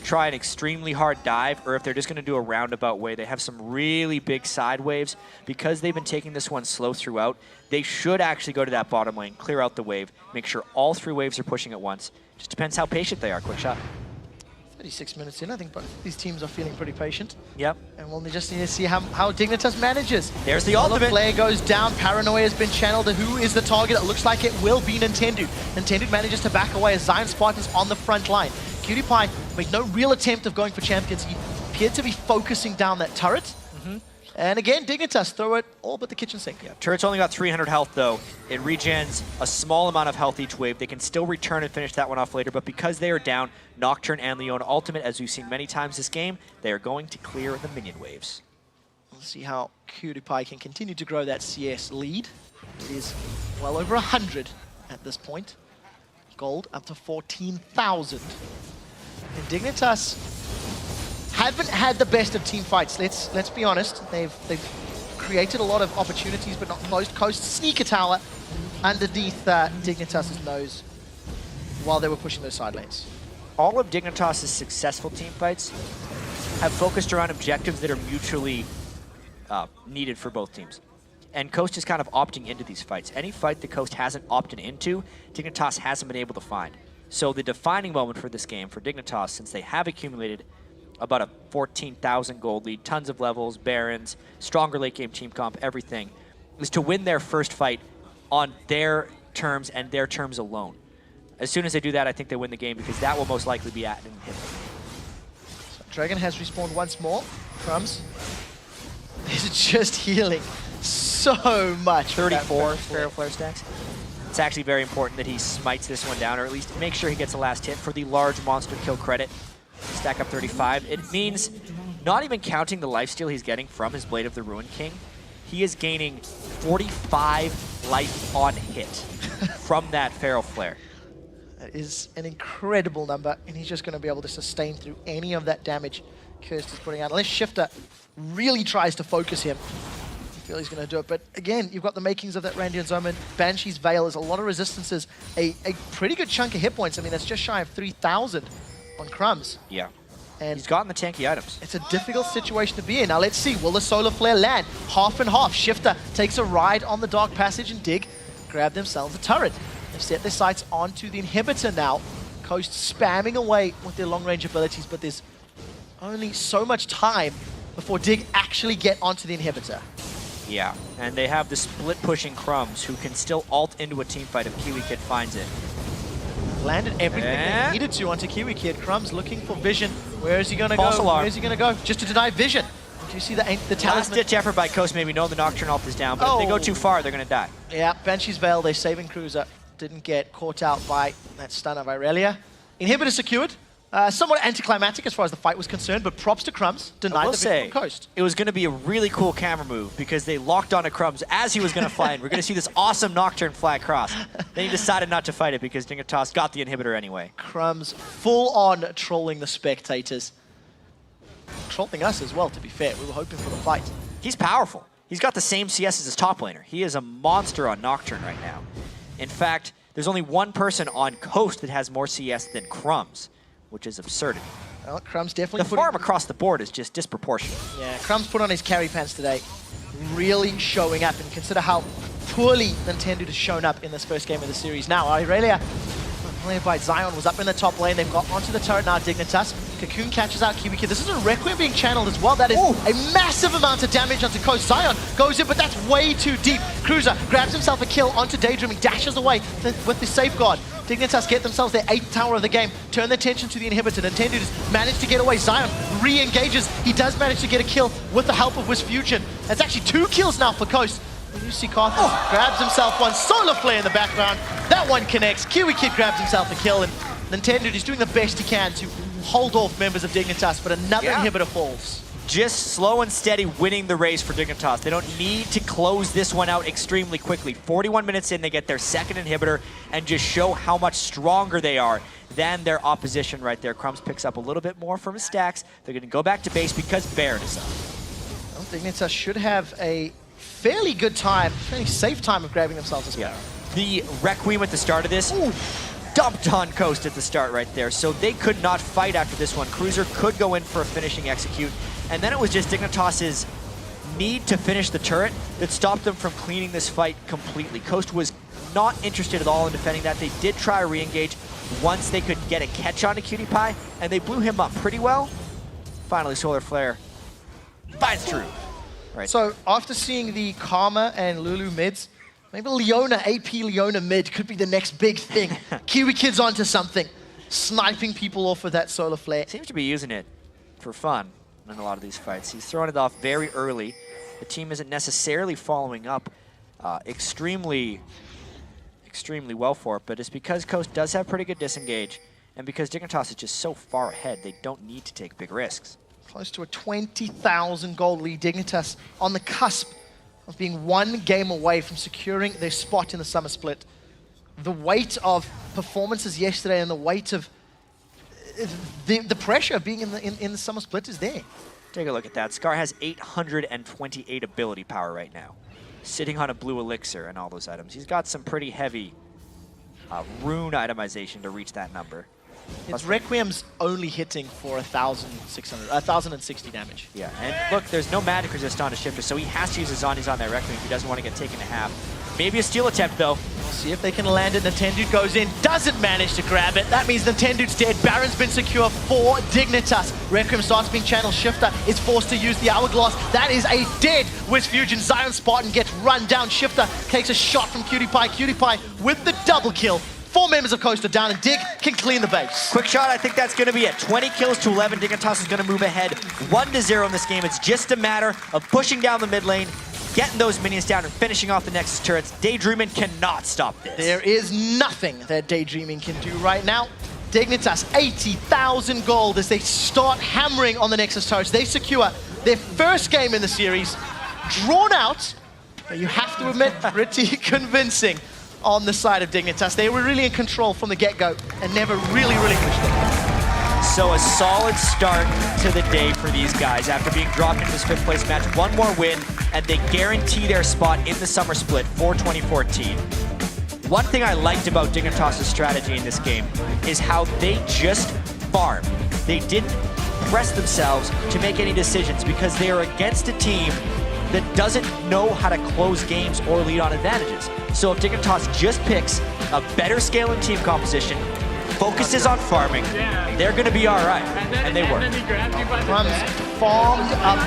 try an extremely hard dive, or if they're just going to do a roundabout way. They have some really big side waves. Because they've been taking this one slow throughout, they should actually go to that bottom lane, clear out the wave, make sure all 3 waves are pushing at once. Just depends how patient they are. Quick shot. 36 minutes in, I think both these teams are feeling pretty patient. Yep. And we'll just need to see how Dignitas manages. There's the ultimate. Flare goes down, Paranoia has been channeled. Who is the target? It looks like it will be Nintendo. Nintendo manages to back away as Zion Spartan's on the front line. Cutie Pie made no real attempt of going for champions. He appeared to be focusing down that turret. And again, Dignitas throw it all but the kitchen sink. Yeah, turret's only got 300 health though. It regens a small amount of health each wave. They can still return and finish that one off later, but because they are down, Nocturne and Leona ultimate, as we've seen many times this game, they are going to clear the minion waves. We'll see how Cutie Pie can continue to grow that CS lead. It is well over 100 at this point. Gold up to 14,000. And Dignitas haven't had the best of team fights. Let's be honest. They've created a lot of opportunities, but not closed. Coast sneaker tower underneath Dignitas' nose while they were pushing those side lanes. All of Dignitas' successful team fights have focused around objectives that are mutually needed for both teams. And Coast is kind of opting into these fights. Any fight that Coast hasn't opted into, Dignitas hasn't been able to find. So the defining moment for this game for Dignitas, since they have accumulated about a 14,000 gold lead, tons of levels, barons, stronger late game team comp, everything, is to win their first fight on their terms and their terms alone. As soon as they do that, I think they win the game because that will most likely be at an inhibitor. So Dragon has respawned once more. Crumbs is just healing so much. 34 Feral Flare stacks. It's actually very important that he smites this one down, or at least make sure he gets the last hit for the large monster kill credit. Stack up 35. It means, not even counting the lifesteal he's getting from his Blade of the Ruin King, he is gaining 45 life on hit from that Feral Flare. That is an incredible number, and he's just going to be able to sustain through any of that damage Kirst is putting out. Unless Shifter really tries to focus him, I feel he's going to do it. But again, you've got the makings of that Randian's Omen. Banshee's Veil is a lot of resistances, a pretty good chunk of hit points. I mean, that's just shy of 3,000 on Crumbs. Yeah. And he's gotten the tanky items. It's a difficult situation to be in. Now let's see, will the Solar Flare land? Half and half. Shifter takes a ride on the Dark Passage, and Dig grab themselves a turret. They've set their sights onto the inhibitor now. Coast spamming away with their long-range abilities, but there's only so much time before Dig actually get onto the inhibitor. Yeah, and they have the split-pushing Crumbs, who can still ult into a teamfight if Kiwi Kid finds it. Landed everything they needed to onto Kiwi Kid. Crumbs looking for vision. Where is he going to go? Where is he going to go? Just to deny vision. Do you see the talisman? Last-ditch effort by Coast. Maybe know the Nocturne ult is down, but if they go too far, they're going to die. Yeah, Banshee's Veil, they saving Cruiser. didn't get caught out by that stun of Irelia. Inhibitor secured. Somewhat anticlimactic as far as the fight was concerned, but props to Crumbs, denied the victory from Coast. It was going to be a really cool camera move because they locked onto Crumbs as he was going to fight. And we're going to see this awesome Nocturne fly across. Then he decided not to fight it because Dignitas got the inhibitor anyway. Crumbs full on trolling the spectators. Trolling us as well, to be fair. We were hoping for the fight. He's powerful. He's got the same CS as his top laner. He is a monster on Nocturne right now. In fact, there's only one person on Coast that has more CS than Crumbs, which is absurdity. Well, Crumbs definitely the farm across the board is just disproportionate. Yeah, Crumbs put on his carry pants today, really showing up, and consider how poorly Nintendo has shown up in this first game of the series. Now, Irelia, played by Zion, was up in the top lane. They've got onto the turret now, Dignitas. Cocoon catches out Kiwi Kid. This is a Requiem being channeled as well. That is a massive amount of damage onto Coast. Zion goes in, but that's way too deep. Cruiser grabs himself a kill onto Daydreaming, dashes away with the safeguard. Dignitas get themselves their 8th tower of the game, turn their attention to the inhibitor. Nintendo just managed to get away. Zion re-engages. He does manage to get a kill with the help of Wisp Fusion. That's actually 2 kills now for Coast. You see Carthus grabs himself one, solar flare in the background. That one connects. Kiwi Kid grabs himself a kill, and Nintendo is doing the best he can to hold off members of Dignitas, but another inhibitor falls. Just slow and steady winning the race for Dignitas. They don't need to close this one out extremely quickly. 41 minutes in, they get their 2nd inhibitor and just show how much stronger they are than their opposition right there. Crumbs picks up a little bit more from his stacks. They're going to go back to base because Baron is up. Well, Dignitas should have a fairly good time, fairly safe time of grabbing themselves as well. The Requiem at the start of this, dumped on Coast at the start right there, so they could not fight after this one. Cruiser could go in for a finishing execute, and then it was just Dignitas's need to finish the turret that stopped them from cleaning this fight completely. Coast was not interested at all in defending that. They did try a re-engage once they could get a catch on to Cutie Pie, and they blew him up pretty well. Finally, Solar Flare finds True. Right. So after seeing the Karma and Lulu mids, maybe Leona, AP Leona mid could be the next big thing. Kiwi Kid's onto something. Sniping people off with that solar flare. Seems to be using it for fun in a lot of these fights. He's throwing it off very early. The team isn't necessarily following up extremely well for it, but it's because Coast does have pretty good disengage, and because Dignitas is just so far ahead, they don't need to take big risks. Close to a 20,000 gold lead. Dignitas on the cusp of being 1 game away from securing their spot in the summer split. The weight of performances yesterday and the weight of the pressure of being in the summer split is there. Take a look at that. Scar has 828 ability power right now, sitting on a blue elixir and all those items. He's got some pretty heavy rune itemization to reach that number. His Requiem's only hitting for 1,060 damage. Yeah, and look, there's no magic resist on a shifter, so he has to use his Zombies on that Requiem if he doesn't want to get taken to half. Maybe a steal attempt, though. We'll see if they can land it. Nintendo goes in, doesn't manage to grab it. That means Nintendo's dead. Baron's been secure for Dignitas. Requiem starts being channel. Shifter is forced to use the Hourglass. That is a dead Wisp Fusion. Zion Spartan gets run down. Shifter takes a shot from Cutie Pie. Cutie Pie with the double kill. 4 members of Coast are down, and Dig can clean the base. Quick shot, I think that's going to be it. 20 kills to 11. Dignitas is going to move ahead 1-0 in this game. It's just a matter of pushing down the mid lane, getting those minions down, and finishing off the Nexus turrets. Daydreaming cannot stop this. There is nothing that Daydreaming can do right now. Dignitas, 80,000 gold as they start hammering on the Nexus turrets. They secure their first game in the series. Drawn out, but you have to admit, pretty convincing on the side of Dignitas. They were really in control from the get-go and never really pushed them. So a solid start to the day for these guys after being dropped into this 5th place match. 1 more win, and they guarantee their spot in the summer split for 2014. One thing I liked about Dignitas' strategy in this game is how they just farm. They didn't press themselves to make any decisions because they are against a team that doesn't know how to close games or lead on advantages. So if Dignitas just picks a better scale and team composition, focuses on farming, they're going to be all right, and they were. Runs farmed up